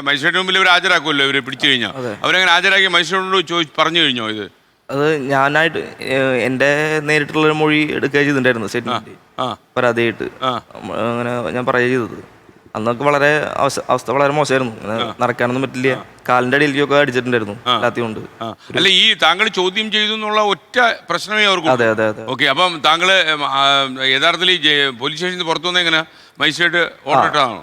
Magistrate മുമ്പിൽ ഇവർ ഹാജരാക്കുമല്ലോ ഇവരെ പിടിച്ചു കഴിഞ്ഞാൽ. അവരങ്ങനെ ഹാജരാക്കി മജിസ്ട്രേറ്റിനോട് പറഞ്ഞു കഴിഞ്ഞോ ഇത്? അത് ഞാനായിട്ട് എൻ്റെ നേരിട്ടുള്ളൊരു മൊഴി എടുക്കുക ചെയ്തിട്ടുണ്ടായിരുന്നു സ്റ്റേറ്റ്മെന്റ് പരാതിയായിട്ട്. അങ്ങനെ ഞാൻ പറയുക ചെയ്തത്. അന്നൊക്കെ വളരെ അവസ്ഥ വളരെ മോശമായിരുന്നു. നടക്കാനൊന്നും പറ്റില്ല. കാലിന്റെ അടിയിലേക്കൊക്കെ അടിച്ചിട്ടുണ്ടായിരുന്നു രാത്രി കൊണ്ട്. അല്ല, ഈ താങ്കൾ ചോദ്യം ചെയ്തു എന്നുള്ള ഒറ്റ പ്രശ്നമേ അവർക്ക്. അതെ അതെ അതെ. ഓക്കെ, അപ്പം താങ്കള് യഥാർത്ഥത്തിൽ പോലീസ് സ്റ്റേഷനിൽ പുറത്തു വന്ന എങ്ങനെ മജിസ്ട്രേറ്റ് ഓർഡർ ഇട്ടതാണോ?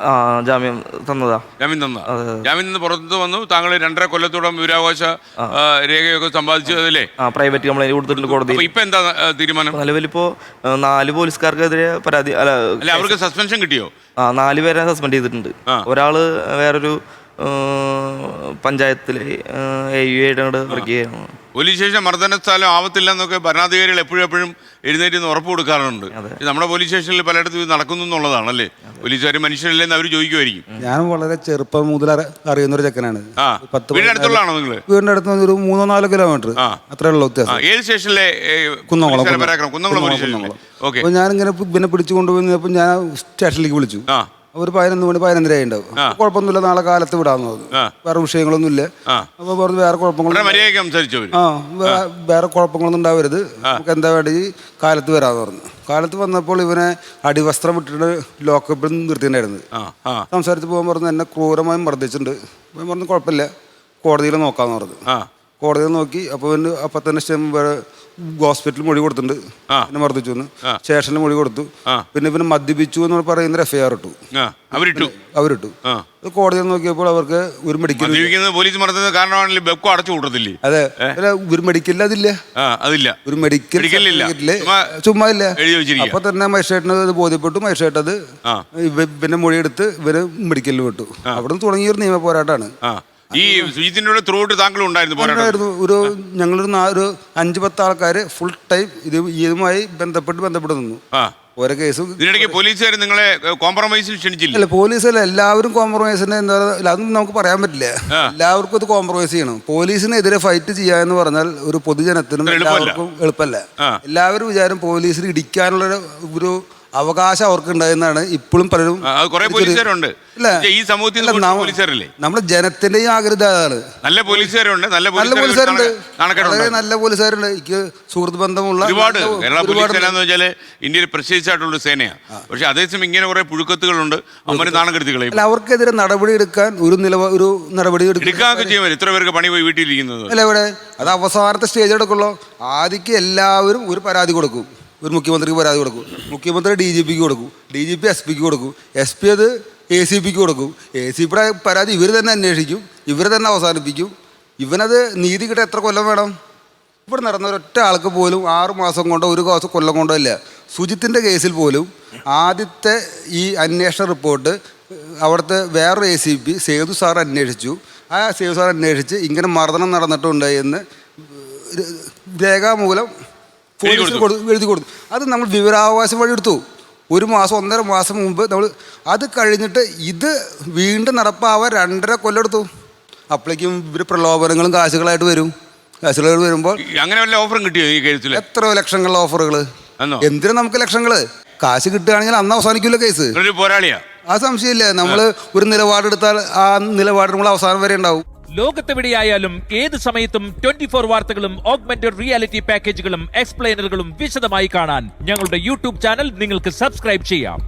ജാമ്യം തന്നതാ. ജാമ്യം നിന്ന് പുറത്തു വന്നു. താങ്കൾ 2.5 കൊല്ലത്തോളം വിവരാവകാശ രേഖയൊക്കെ സമ്പാദിച്ചതല്ലേ? പ്രൈവറ്റ് കംപ്ലൈന്റ് കൊടുത്തിട്ടുണ്ട് കോടതി. ഇപ്പൊ എന്താ തീരുമാനം? നിലവിലിപ്പോ 4 പോലീസുകാർക്കെതിരെ പരാതി. അല്ല, അവർക്ക് സസ്പെൻഷൻ കിട്ടിയോ? 4 പേരെ സസ്പെൻഡ് ചെയ്തിട്ടുണ്ട്. ഒരാള് വേറൊരു പഞ്ചായത്തില് AU വർക്ക് ചെയ്യുന്നു. പോലീസ് സ്റ്റേഷൻ മർദ്ദന സ്ഥലം ആവത്തില്ല എന്നൊക്കെ ഭരണാധികാരികൾ എപ്പോഴും എഴുന്നേറ്റ് ഉറപ്പ് കൊടുക്കാറുണ്ട്. നമ്മുടെ പോലീസ് സ്റ്റേഷനിൽ പലയിടത്തും ഇത് നടക്കുന്നു എന്നുള്ളതാണല്ലേ? പോലീസുകാർ മനുഷ്യരല്ലെന്ന് അവർ ചോദിക്കുമായിരിക്കും. ഞാൻ വളരെ ചെറുപ്പം മുതൽ അറിയുന്ന ഒരു ചെക്കനാണ്. വീടിന്റെ അടുത്തുള്ളതാണോ നിങ്ങള്? വീടിന്റെ അടുത്ത് ഒരു 3-4 കിലോമീറ്റർ അത്രേ ഉള്ളൂ വ്യത്യാസം. ഏത് സ്റ്റേഷനിലെ? കുന്നംകുളം. അപ്പൊ ഞാനിങ്ങനെ പിന്നെ പിടിച്ചു കൊണ്ടുപോയി ഞാൻ സ്റ്റേഷനിലേക്ക് വിളിച്ചു. ഒരു 11 മണി ഉണ്ടാവും. കുഴപ്പമൊന്നുമില്ല, നാളെ കാലത്ത് വിടാന്ന് പറഞ്ഞു. വേറെ വിഷയങ്ങളൊന്നുമില്ല. അപ്പൊ പറഞ്ഞു വേറെ കുഴപ്പങ്ങളൊന്നും വേറെ കുഴപ്പങ്ങളൊന്നും ഉണ്ടാവരുത്, നമുക്ക് എന്താ വേണ്ടി കാലത്ത് വരാന്ന് പറഞ്ഞു. കാലത്ത് വന്നപ്പോൾ ഇവനെ അടിവസ്ത്രം ഇട്ടിട്ട് ലോക്കപ്പിൽ നിർത്തിയിട്ടുണ്ടായിരുന്നു. സംസാരിച്ച് പോകാൻ പറഞ്ഞു എന്നെ ക്രൂരമായി മർദ്ദിച്ചിട്ടുണ്ട്. ഞാൻ പറഞ്ഞു കുഴപ്പമില്ല, കോടതിയിൽ നോക്കാന്ന് പറഞ്ഞു. കോടതിയിൽ നോക്കി. അപ്പോൾ തന്നെ ഹോസ്പിറ്റലിൽ മൊഴി കൊടുത്തിട്ടുണ്ട്. പിന്നെ മർദ്ദിച്ചു എന്ന് സ്റ്റേഷനിൽ മൊഴി കൊടുത്തു. പിന്നെ ഇവന് മദ്യപിച്ചു എന്ന് പറയുന്ന FIR ഇട്ടു. അവരിട്ടു. കോടതിയിൽ നോക്കിയപ്പോൾ അവർക്ക് ഒരു മെഡിക്കൽ അതെ ഒരു മെഡിക്കൽ അതില്ല. ഒരു മെഡിക്കൽ ചുമ്മാ ഇല്ല. അപ്പൊ തന്നെ മജിസ്ട്രേറ്റിന് അത് ബോധ്യപ്പെട്ടു. മജിസ്ട്രേറ്റ് അത് ഇവന്റെ മൊഴിയെടുത്ത് ഇവര് മെഡിക്കലിൽ വിട്ടു. അവിടെ നിന്ന് തുടങ്ങിയൊരു നിയമ പോരാട്ടമാണ്. ഈ സുജിത്തിന്റെ ത്രൂട്ട് താങ്കൾ ഉണ്ടായിരുന്നു. ഞങ്ങളൊരു 5-10 ആൾക്കാർ ഫുൾ ടൈം ഇതുമായി ബന്ധപ്പെട്ട് നിന്നു. ഓരോ കേസും ഇതിനിടയ്ക്ക് പോലീസുകാർ നിങ്ങളെ കോംപ്രമൈസിന് ക്ഷണിച്ചില്ല? അല്ല, പോലീസല്ല, എല്ലാവരും കോംപ്രമൈസിന് എന്താ അതൊന്നും നമുക്ക് പറയാൻ പറ്റില്ല. എല്ലാവർക്കും ഇത് കോംപ്രമൈസ് ചെയ്യണം. പോലീസിനെതിരെ ഫൈറ്റ് ചെയ്യുക എന്ന് പറഞ്ഞാൽ ഒരു പൊതുജനത്തിനും എല്ലാവർക്കും എളുപ്പമല്ല. എല്ലാവരും വിചാരം പോലീസിന് ഇടിക്കാനുള്ള ഒരു അവകാശം അവർക്ക് ഉണ്ടായെന്നാണ് ഇപ്പോഴും പലരും. നമ്മുടെ ജനത്തിന്റെയും ആഗ്രഹം അതാണ്. നല്ല പോലീസുകാരുണ്ട്, നല്ല പോലീസുകാരുണ്ട്. എനിക്ക് സുഹൃത്ത് ബന്ധമുള്ള ഒരുപാട്. കേരള പോലീസ് എന്ന് വെച്ചാല് ഇന്ത്യയിൽ പ്രത്യേകിച്ചായിട്ടുള്ള സേനയാണ്. പക്ഷെ അതേസമയം ഇങ്ങനെ കുറെ പുഴുക്കത്തുകളുണ്ട്. അവര് നാണം കെടുത്തികളെ അവർക്കെതിരെ നടപടി എടുക്കാൻ ഒരു നടപടി എടുക്കാനൊക്കെ ചെയ്യാൻ ഇത്ര പേർക്ക് പണി പോയി വീട്ടിലിരിക്കുന്നത് അല്ല. ഇവിടെ അത് അവസാനത്തെ സ്റ്റേജ് എടുക്കുള്ളൂ. ആദ്യം എല്ലാവരും ഒരു പരാതി കൊടുക്കും. ഒരു മുഖ്യമന്ത്രിക്ക് പരാതി കൊടുക്കും. മുഖ്യമന്ത്രി DGPക്ക് കൊടുക്കും. DGP SPക്ക് കൊടുക്കും. SP അത് ACPക്ക് കൊടുക്കും. ACPയുടെ പരാതി ഇവർ തന്നെ അന്വേഷിക്കും. ഇവർ തന്നെ അവസാനിപ്പിക്കും. ഇവനത് നീതി കിട്ടാൻ എത്ര കൊല്ലം വേണം? ഇവിടെ നടന്ന ഒരൊറ്റ ആൾക്ക് പോലും 6 മാസം കൊണ്ടോ 1 കൊല്ലം കൊണ്ടോ ഇല്ല. സുജിത്തിൻ്റെ കേസിൽ പോലും ആദ്യത്തെ ഈ അന്വേഷണ റിപ്പോർട്ട് അവിടുത്തെ വേറൊരു ACP സേതു സാർ അന്വേഷിച്ചു. ആ സേതു സാർ അന്വേഷിച്ച് ഇങ്ങനെ മർദ്ദനം നടന്നിട്ടുണ്ട് എന്ന് രേഖാമൂലം എഴുതി കൊടുത്തു. അത് നമ്മൾ വിവരാവകാശം വഴി എടുത്തു. 1 മാസം 1.5 മാസം മുമ്പ് നമ്മൾ അത് കഴിഞ്ഞിട്ട് ഇത് വീണ്ടും നടപ്പാവാൻ 2.5 കൊല്ലം എടുത്തു. അപ്പോഴേക്കും ഇവർ പ്രലോഭനങ്ങളും കാശുകളായിട്ട് വരുമ്പോൾ അങ്ങനെ വല്ല ഓഫറും കിട്ടിയോ ഈ കേസിൽ? എത്രയോ ലക്ഷങ്ങളുടെ ഓഫറുകൾ. എന്തിനാ നമുക്ക് ലക്ഷങ്ങള്? കാശ് കിട്ടുകയാണെങ്കിൽ അന്ന് അവസാനിക്കില്ല കേസ്. പോരാളിയാ, ആ സംശയമില്ല. നമ്മൾ ഒരു നിലപാടെടുത്താൽ ആ നിലപാട് നമ്മൾ അവസാനം വരെ ഉണ്ടാവും. ലോകത്തെവിടെയായാലും ഏത് സമയത്തും 24 വാർത്തകളും ഓഗ്മെന്റഡ് റിയാലിറ്റി പാക്കേജുകളും എക്സ്പ്ലെയിനറുകളും വിശദമായി കാണാൻ ഞങ്ങളുടെ YouTube ചാനൽ നിങ്ങൾക്ക് സബ്സ്ക്രൈബ് ചെയ്യാം.